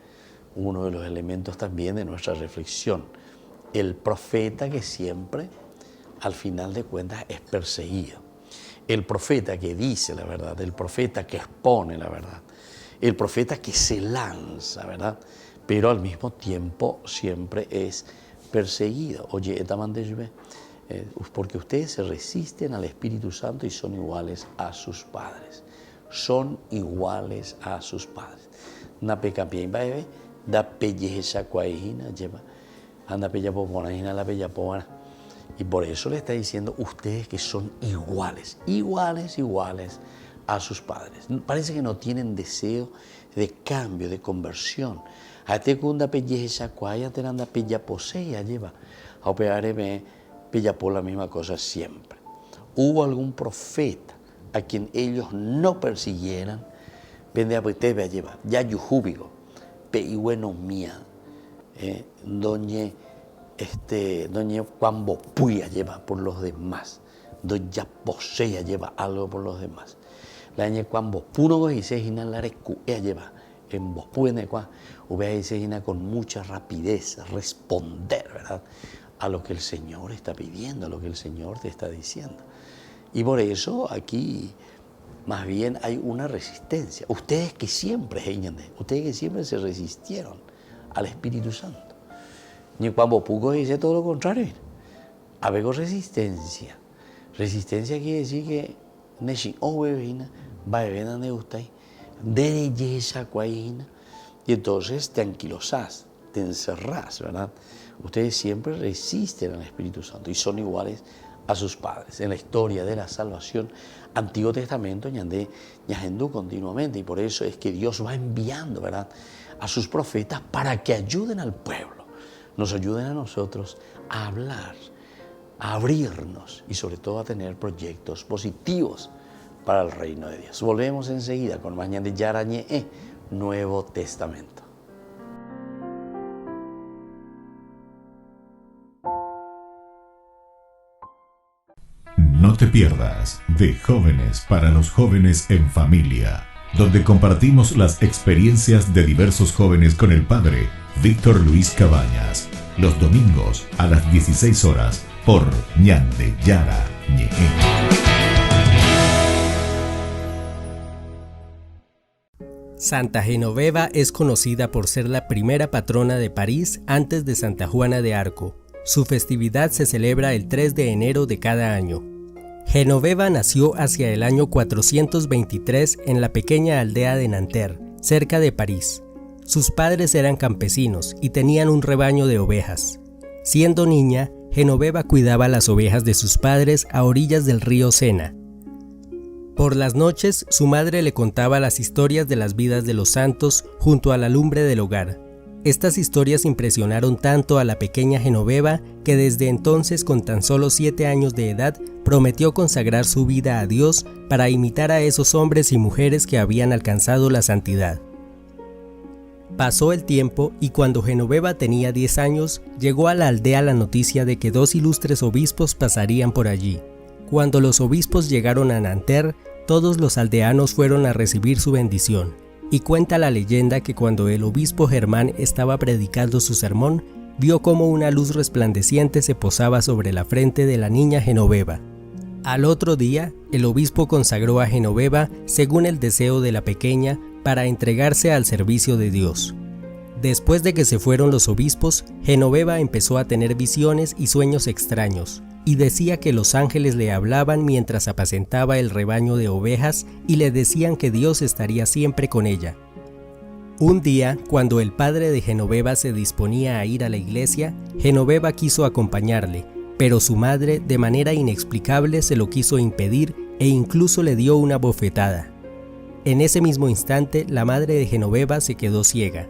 [SPEAKER 1] uno de los elementos también de nuestra reflexión. El profeta que siempre, al final de cuentas, es perseguido. El profeta que dice la verdad, el profeta que expone la verdad, el profeta que se lanza, ¿verdad?, pero al mismo tiempo siempre es perseguido. Oye, porque ustedes se resisten al Espíritu Santo y son iguales a sus padres. Son iguales a sus padres. Y por eso le está diciendo ustedes que son iguales a sus padres. Parece que no tienen deseo de cambio, de conversión. La misma cosa siempre. Hubo algún profeta a quien ellos no persiguieran, vende a Petebe a llevar, ya yujubigo, pe y bueno mía, doñe cuando puya lleva por los demás, doña posea lleva algo por los demás. La ñe cuando puro y se gina la recuea lleva, en vos puede y se gina con mucha rapidez responder, ¿verdad?, a lo que el Señor está pidiendo, a lo que el Señor te está diciendo. Y por eso aquí más bien hay una resistencia. Ustedes que siempre se resistieron al Espíritu Santo. Ni cuando Puco dice todo lo contrario. Habego resistencia. Resistencia quiere decir que neshi ovevina, vaevena neustai, dereyesa cuaina, y entonces te anquilosás, te encerrás, ¿verdad? Ustedes siempre resisten al Espíritu Santo y son iguales a sus padres. En la historia de la salvación, Antiguo Testamento, ñahendú continuamente, y por eso es que Dios va enviando, ¿verdad?, a sus profetas para que ayuden al pueblo, nos ayuden a nosotros a hablar, a abrirnos y sobre todo a tener proyectos positivos para el reino de Dios. Volvemos enseguida con Mañana de Yarañe, Nuevo Testamento.
[SPEAKER 6] No te pierdas de Jóvenes para los Jóvenes en Familia, donde compartimos las experiencias de diversos jóvenes con el padre Víctor Luis Cabañas, los domingos a las 16 horas por Ñande Yara Ñe.
[SPEAKER 13] Santa Genoveva es conocida por ser la primera patrona de París antes de Santa Juana de Arco. Su festividad se celebra el 3 de enero de cada año. Genoveva nació hacia el año 423 en la pequeña aldea de Nanterre, cerca de París. Sus padres eran campesinos y tenían un rebaño de ovejas. Siendo niña, Genoveva cuidaba las ovejas de sus padres a orillas del río Sena. Por las noches, su madre le contaba las historias de las vidas de los santos junto a la lumbre del hogar. Estas historias impresionaron tanto a la pequeña Genoveva que desde entonces, con tan solo 7 años de edad, prometió consagrar su vida a Dios para imitar a esos hombres y mujeres que habían alcanzado la santidad. Pasó el tiempo y cuando Genoveva tenía 10 años, llegó a la aldea la noticia de que 2 ilustres obispos pasarían por allí. Cuando los obispos llegaron a Nanterre, todos los aldeanos fueron a recibir su bendición. Y cuenta la leyenda que cuando el obispo Germán estaba predicando su sermón, vio cómo una luz resplandeciente se posaba sobre la frente de la niña Genoveva. Al otro día, el obispo consagró a Genoveva según el deseo de la pequeña para entregarse al servicio de Dios. Después de que se fueron los obispos, Genoveva empezó a tener visiones y sueños extraños, y decía que los ángeles le hablaban mientras apacentaba el rebaño de ovejas y le decían que Dios estaría siempre con ella. Un día, cuando el padre de Genoveva se disponía a ir a la iglesia, Genoveva quiso acompañarle, pero su madre, de manera inexplicable, se lo quiso impedir e incluso le dio una bofetada. En ese mismo instante, la madre de Genoveva se quedó ciega.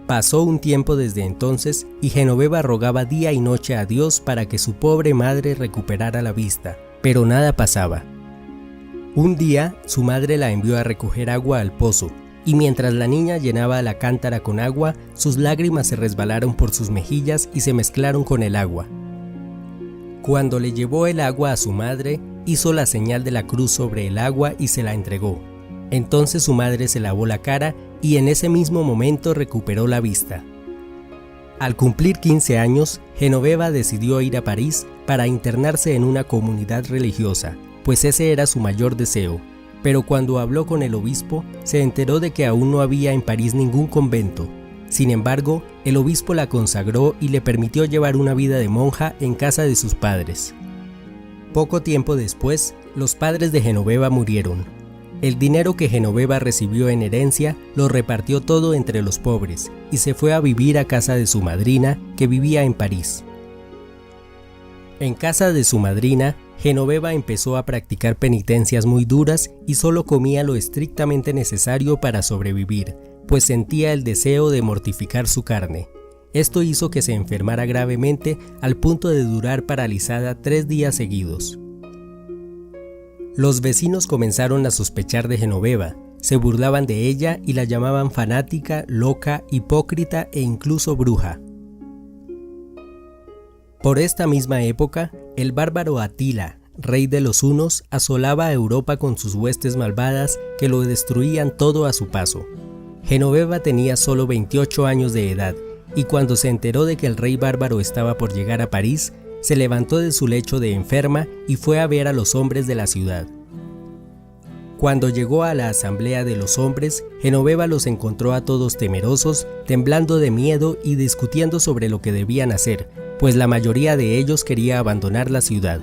[SPEAKER 13] Pasó un tiempo desde entonces y Genoveva rogaba día y noche a Dios para que su pobre madre recuperara la vista, pero nada pasaba. Un día, su madre la envió a recoger agua al pozo, y mientras la niña llenaba la cántara con agua, sus lágrimas se resbalaron por sus mejillas y se mezclaron con el agua. Cuando le llevó el agua a su madre, hizo la señal de la cruz sobre el agua y se la entregó. Entonces su madre se lavó la cara y en ese mismo momento recuperó la vista. Al cumplir 15 años, Genoveva decidió ir a París para internarse en una comunidad religiosa, pues ese era su mayor deseo. Pero cuando habló con el obispo, se enteró de que aún no había en París ningún convento. Sin embargo, el obispo la consagró y le permitió llevar una vida de monja en casa de sus padres. Poco tiempo después, los padres de Genoveva murieron. El dinero que Genoveva recibió en herencia lo repartió todo entre los pobres y se fue a vivir a casa de su madrina, que vivía en París. En casa de su madrina, Genoveva empezó a practicar penitencias muy duras y solo comía lo estrictamente necesario para sobrevivir, pues sentía el deseo de mortificar su carne. Esto hizo que se enfermara gravemente al punto de durar paralizada 3 días seguidos. Los vecinos comenzaron a sospechar de Genoveva, se burlaban de ella y la llamaban fanática, loca, hipócrita e incluso bruja. Por esta misma época, el bárbaro Atila, rey de los hunos, asolaba a Europa con sus huestes malvadas que lo destruían todo a su paso. Genoveva tenía solo 28 años de edad y cuando se enteró de que el rey bárbaro estaba por llegar a París, se levantó de su lecho de enferma y fue a ver a los hombres de la ciudad. Cuando llegó a la asamblea de los hombres, Genoveva los encontró a todos temerosos, temblando de miedo y discutiendo sobre lo que debían hacer, pues la mayoría de ellos quería abandonar la ciudad.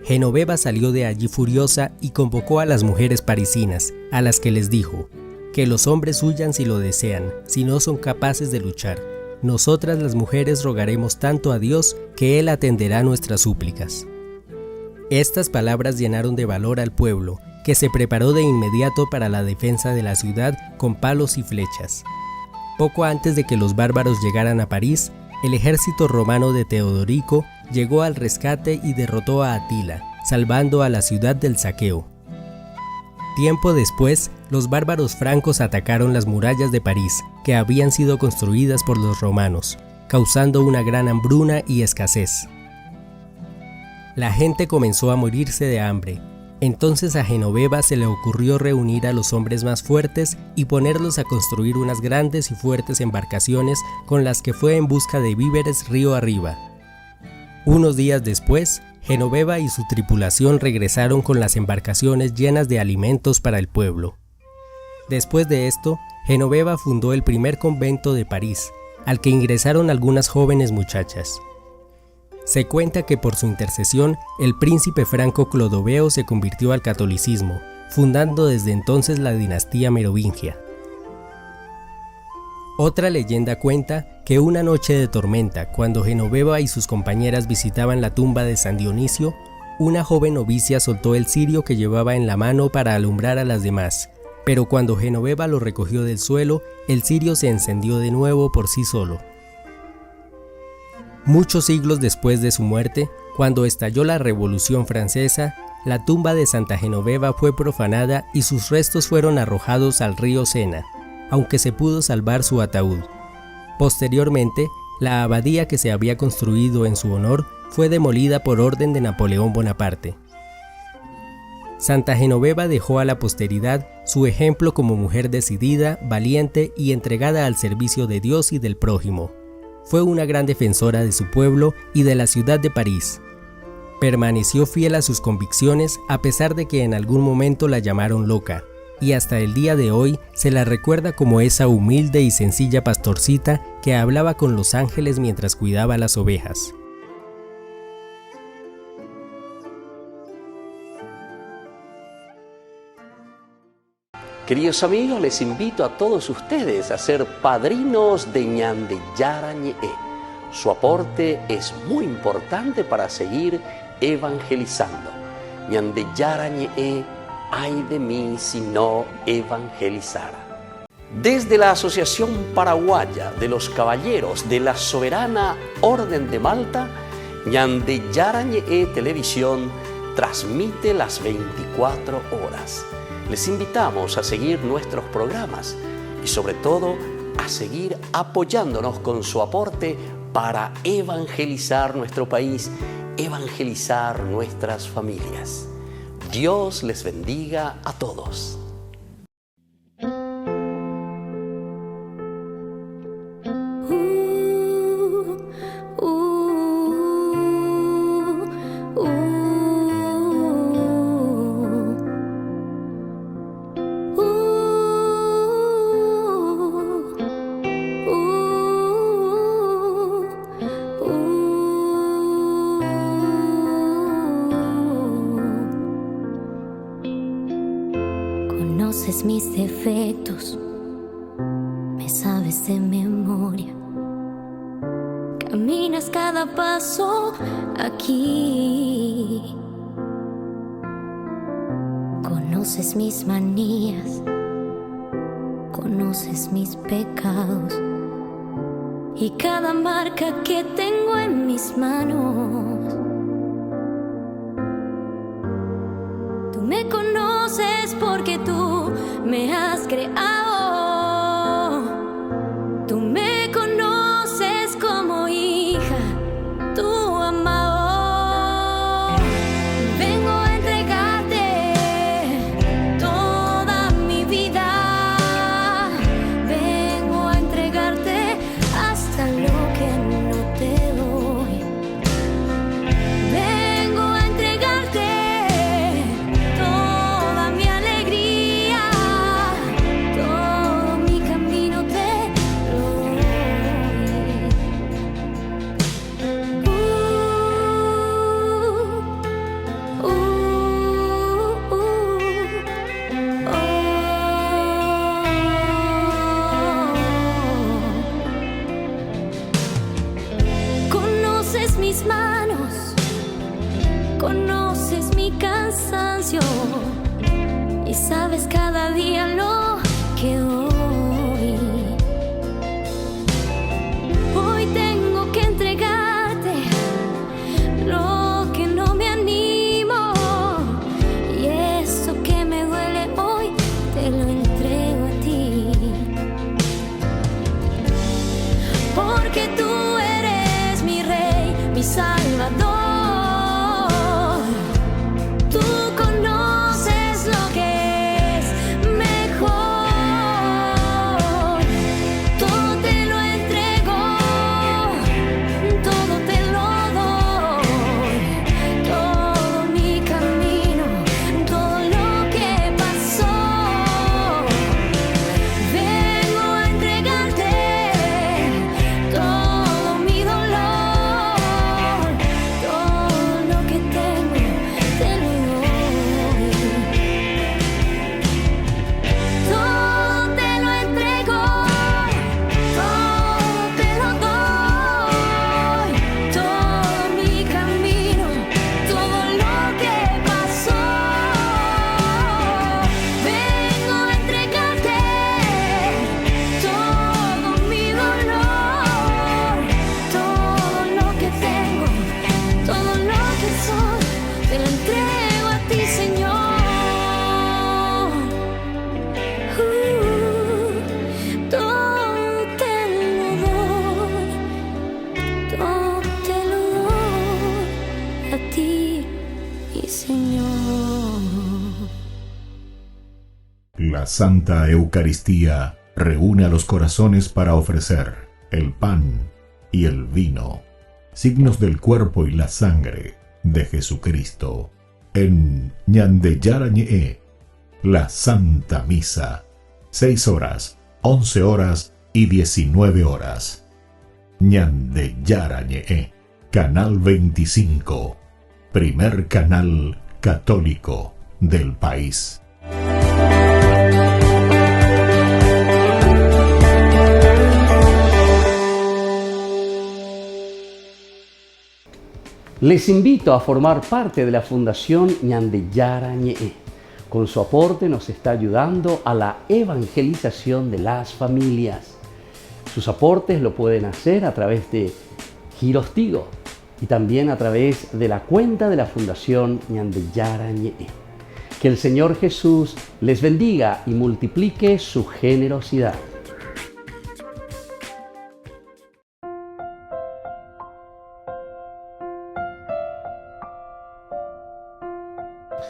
[SPEAKER 13] Genoveva salió de allí furiosa y convocó a las mujeres parisinas, a las que les dijo: que los hombres huyan si lo desean, si no son capaces de luchar. Nosotras las mujeres rogaremos tanto a Dios que Él atenderá nuestras súplicas. Estas palabras llenaron de valor al pueblo, que se preparó de inmediato para la defensa de la ciudad con palos y flechas. Poco antes de que los bárbaros llegaran a París, el ejército romano de Teodorico llegó al rescate y derrotó a Atila, salvando a la ciudad del saqueo. Tiempo después, los bárbaros francos atacaron las murallas de París, que habían sido construidas por los romanos, causando una gran hambruna y escasez. La gente comenzó a morirse de hambre. Entonces a Genoveva se le ocurrió reunir a los hombres más fuertes y ponerlos a construir unas grandes y fuertes embarcaciones con las que fue en busca de víveres río arriba. Unos días después, Genoveva y su tripulación regresaron con las embarcaciones llenas de alimentos para el pueblo. Después de esto, Genoveva fundó el primer convento de París, al que ingresaron algunas jóvenes muchachas. Se cuenta que por su intercesión, el príncipe franco Clodoveo se convirtió al catolicismo, fundando desde entonces la dinastía merovingia. Otra leyenda cuenta que una noche de tormenta, cuando Genoveva y sus compañeras visitaban la tumba de San Dionisio, una joven novicia soltó el cirio que llevaba en la mano para alumbrar a las demás, pero cuando Genoveva lo recogió del suelo, el cirio se encendió de nuevo por sí solo. Muchos siglos después de su muerte, cuando estalló la Revolución Francesa, la tumba de Santa Genoveva fue profanada y sus restos fueron arrojados al río Sena, aunque se pudo salvar su ataúd. Posteriormente, la abadía que se había construido en su honor fue demolida por orden de Napoleón Bonaparte. Santa Genoveva dejó a la posteridad su ejemplo como mujer decidida, valiente y entregada al servicio de Dios y del prójimo. Fue una gran defensora de su pueblo y de la ciudad de París. Permaneció fiel a sus convicciones a pesar de que en algún momento la llamaron loca, y hasta el día de hoy se la recuerda como esa humilde y sencilla pastorcita que hablaba con los ángeles mientras cuidaba las ovejas.
[SPEAKER 1] Queridos amigos, les invito a todos ustedes a ser padrinos de Ñande Yara Ñe'e. Su aporte es muy importante para seguir evangelizando. Ñande Yara Ñe'e, ay de mí si no evangelizara. Desde la Asociación Paraguaya de los Caballeros de la Soberana Orden de Malta, Ñande Yara Ñe'e Televisión transmite las 24 horas. Les invitamos a seguir nuestros programas y sobre todo a seguir apoyándonos con su aporte para evangelizar nuestro país, evangelizar nuestras familias. Dios les bendiga a todos.
[SPEAKER 12] Conoces mis defectos, me sabes de memoria. Caminas cada paso aquí. Conoces mis manías, conoces mis pecados y cada marca que tengo en mis manos. me conoces porque tú me has creado. Tú me conoces como hija, tu amado. Vengo a entregarte toda mi vida. Vengo a entregarte hasta lo que no te doy. Vengo a entregarte toda mi alegría, todo mi camino te lo doy. Conoces mis manos, conoces mi cansancio y sabes cada día lo que doy. Hoy tengo que entregarte lo que no me animo, y eso que me duele hoy te lo entrego a ti. Porque tú eres mi rey, mi salvador. Tú conoces lo que es mejor. Todo te lo entrego, todo te lo doy. Todo mi camino, todo lo que pasó. Vengo a entregarte todo mi dolor, todo lo que tengo te lo doy. Todo te lo entrego, todo te lo doy. Todo mi camino, todo lo que pasó. Vengo a entregarte todo mi dolor, todo lo que tengo, todo lo que soy, te lo entrego a ti, Señor. Todo te lo doy, todo te lo doy a ti, mi Señor.
[SPEAKER 6] La Santa Eucaristía reúne a los corazones para ofrecer el pan y el vino, signos del cuerpo y la sangre de Jesucristo. En Ñandeyarañe'e, la Santa Misa, 6 horas, 11 horas y 19 horas. Ñandeyarañe'e, Canal 25, primer canal católico del país.
[SPEAKER 1] Les invito a formar parte de la Fundación Ñandeyarañe'e. Con su aporte nos está ayudando a la evangelización de las familias. Sus aportes lo pueden hacer a través de Giros Tigo y también a través de la cuenta de la Fundación Ñandeyarañe'e. Que el Señor Jesús les bendiga y multiplique su generosidad.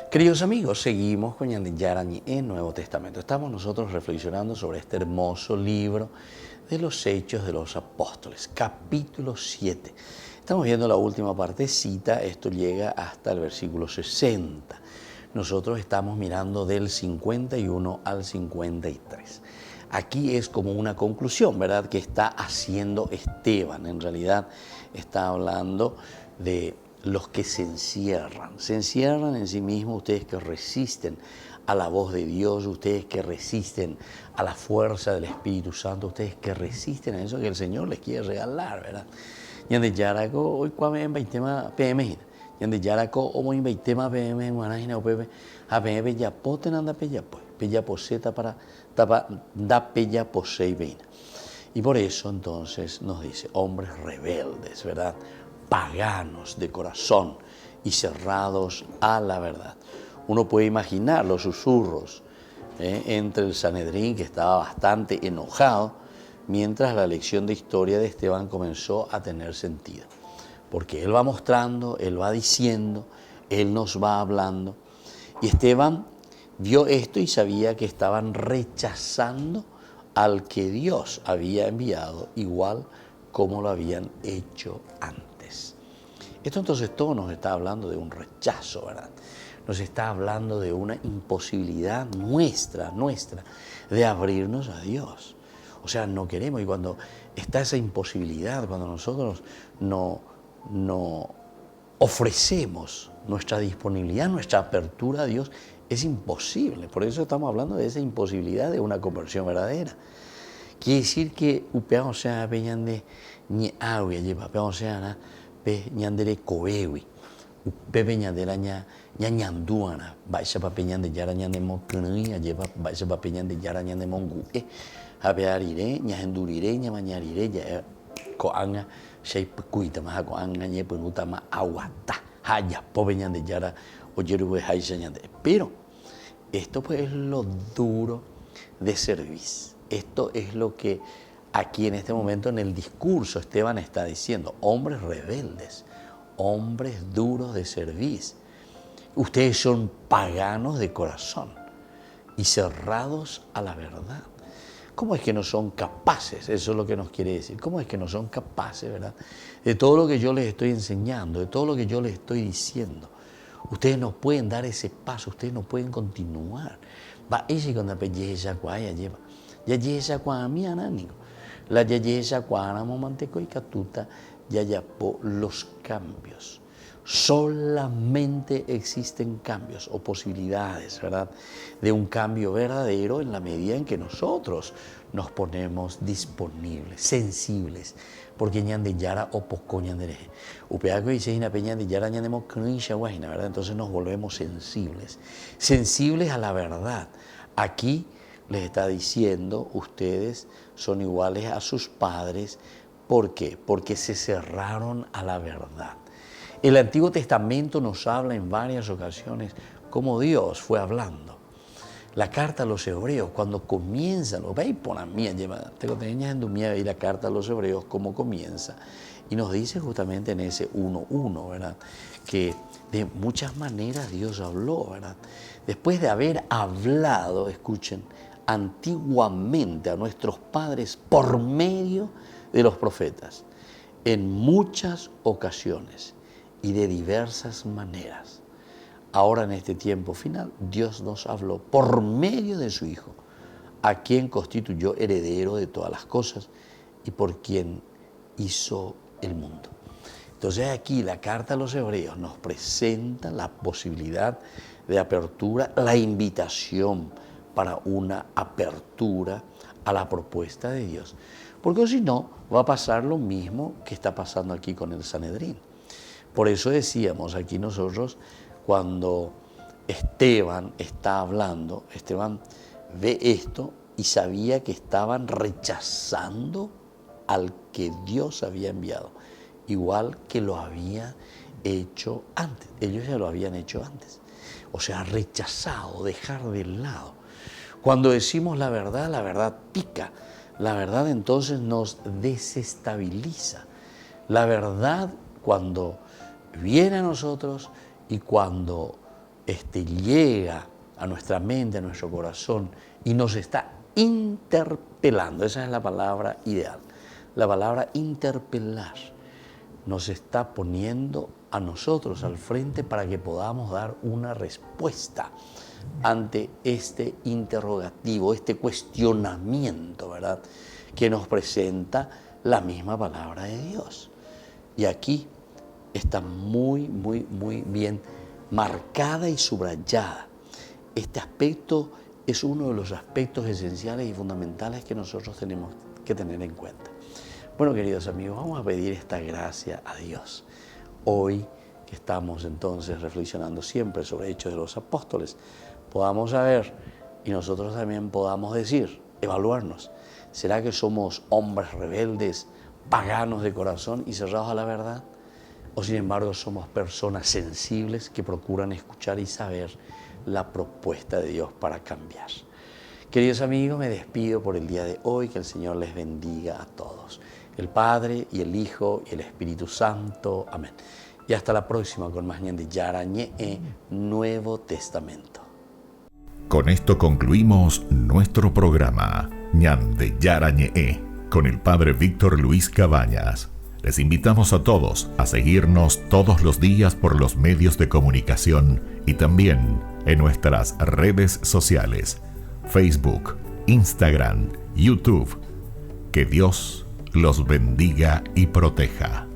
[SPEAKER 1] Queridos amigos, seguimos con Ñandeyarañe'e en Nuevo Testamento. Estamos nosotros reflexionando sobre este hermoso libro de los Hechos de los Apóstoles, capítulo 7. Estamos viendo la última partecita, esto llega hasta el versículo 60. Nosotros estamos mirando del 51 al 53. Aquí es como una conclusión, ¿verdad?, que está haciendo Esteban. En realidad está hablando de los que se encierran en sí mismos, ustedes que resisten a la voz de Dios, ustedes que resisten a la fuerza del Espíritu Santo, ustedes que resisten a eso que el Señor les quiere regalar, ¿verdad? Ñandeyaraco hoy cuame en 20 PM, Ñandeyaraco hoy en 20 PM en Guanajina o Pepe, a Pepe ya poten anda pella pues, pella poseta para tapa da pella posei veina. Y por eso entonces nos dice, hombres rebeldes, ¿verdad?, paganos de corazón y cerrados a la verdad. Uno puede imaginar los susurros entre el Sanedrín, que estaba bastante enojado, mientras la lección de historia de Esteban comenzó a tener sentido. Porque él va mostrando, él va diciendo, él nos va hablando. Y Esteban vio esto y sabía que estaban rechazando al que Dios había enviado, igual como lo habían hecho antes. Esto entonces todo nos está hablando de un rechazo, ¿verdad? Nos está hablando de una imposibilidad nuestra, de abrirnos a Dios. O sea, no queremos, y cuando está esa imposibilidad, cuando nosotros no ofrecemos nuestra disponibilidad, nuestra apertura a Dios, es imposible. Por eso estamos hablando de esa imposibilidad de una conversión verdadera. Quiere decir que upeamos sea peñande ni agua lleva, peñamos sea peñandere cobewi, peñandera ña ñanduana, vaya pa peñande yara ñande mocunia lleva, vaya pa peñande yara ñande mongu, apearire ña endurire ña mañarire ya coanga shei cuita más coanga ñe penuta más aguata, haya po peñande yara oyeru haisha ñande. Pero esto pues es lo duro de servicio. Esto es lo que aquí en este momento en el discurso Esteban está diciendo. Hombres rebeldes, hombres duros de servicio. Ustedes son paganos de corazón y cerrados a la verdad. ¿Cómo es que no son capaces? Eso es lo que nos quiere decir. ¿Cómo es que no son capaces, verdad? De todo lo que yo les estoy enseñando, de todo lo que yo les estoy diciendo. Ustedes no pueden dar ese paso, ustedes no pueden continuar. Va, ese con la pelleja cuaya lleva. Ya yesa kwa mianánico. La yayesa kwa momanteco y catuta ya por los cambios. Solamente existen cambios o posibilidades, ¿verdad?, de un cambio verdadero en la medida en que nosotros nos ponemos disponibles, sensibles, porque ñande yara o poco ñandere. Upeaco dice ina peña de yara ñandemo knisha guayna, ¿verdad? Entonces nos volvemos sensibles, sensibles a la verdad. Aquí les está diciendo, ustedes son iguales a sus padres. ¿Por qué? Porque se cerraron a la verdad. El Antiguo Testamento nos habla en varias ocasiones cómo Dios fue hablando. La carta a los hebreos, cuando comienza, lo veis por la mía, tengo y la carta a los hebreos, cómo comienza. Y nos dice justamente en ese 1:1, ¿verdad?, que de muchas maneras Dios habló, ¿verdad? Después de haber hablado, escuchen, antiguamente a nuestros padres por medio de los profetas, en muchas ocasiones y de diversas maneras. Ahora en este tiempo final, Dios nos habló por medio de su Hijo, a quien constituyó heredero de todas las cosas y por quien hizo el mundo. Entonces aquí la carta a los hebreos nos presenta la posibilidad de apertura, la invitación para una apertura a la propuesta de Dios. Porque si no, va a pasar lo mismo que está pasando aquí con el Sanedrín. Por eso decíamos aquí nosotros, cuando Esteban está hablando, Esteban ve esto y sabía que estaban rechazando al que Dios había enviado, igual que lo había hecho antes. Ellos ya lo habían hecho antes. O sea, rechazado, dejar de lado. Cuando decimos la verdad pica. La verdad entonces nos desestabiliza. La verdad cuando viene a nosotros y cuando llega a nuestra mente, a nuestro corazón y nos está interpelando. Esa es la palabra ideal. La palabra interpelar nos está poniendo a nosotros al frente para que podamos dar una respuesta ante este interrogativo, este cuestionamiento, ¿verdad?, que nos presenta la misma palabra de Dios. Y aquí está muy bien marcada y subrayada. Este aspecto es uno de los aspectos esenciales y fundamentales que nosotros tenemos que tener en cuenta. Bueno, queridos amigos, vamos a pedir esta gracia a Dios. Hoy que estamos entonces reflexionando siempre sobre Hechos de los Apóstoles, podamos saber y nosotros también podamos decir, evaluarnos, ¿será que somos hombres rebeldes, paganos de corazón y cerrados a la verdad? ¿O sin embargo somos personas sensibles que procuran escuchar y saber la propuesta de Dios para cambiar. Queridos amigos, me despido por el día de hoy. Que el Señor les bendiga a todos. El Padre y el Hijo y el Espíritu Santo. Amén. Y hasta la próxima con más Ñan de Yarañe, Nuevo Testamento.
[SPEAKER 6] Con esto concluimos nuestro programa Ñan de Yarañe con el Padre Víctor Luis Cabañas. Les invitamos a todos a seguirnos todos los días por los medios de comunicación y también en nuestras redes sociales, Facebook, Instagram, YouTube. Que Dios los bendiga y proteja.